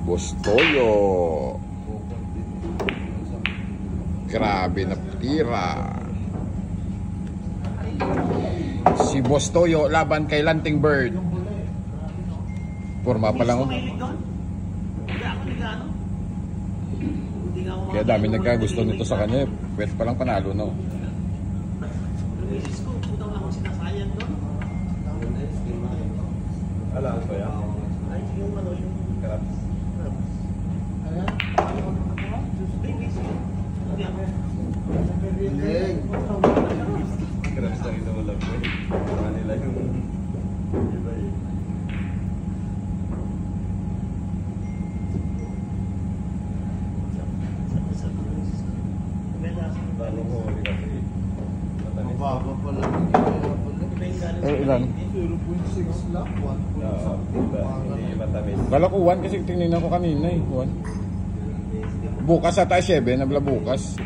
Bostoyo. Grabe na tira. Si Bostoyo laban kay Lanting Bird. Forma pa lang. Kaya dami nagkagusto nito sa kanya. Pwede pa lang panalo, no? Alam ko yan. Ay, yung ano yung crabs. Crabs lang ito wala ko eh. Manila yung iba eh. Talo ko ulit kasi. Mababa pala. Ilan? 0.6 lang. 1. Hindi matamis. Kala ko 1 kasi tingnan ko kanina eh. 1. Bukas ata 7. Nabla bukas.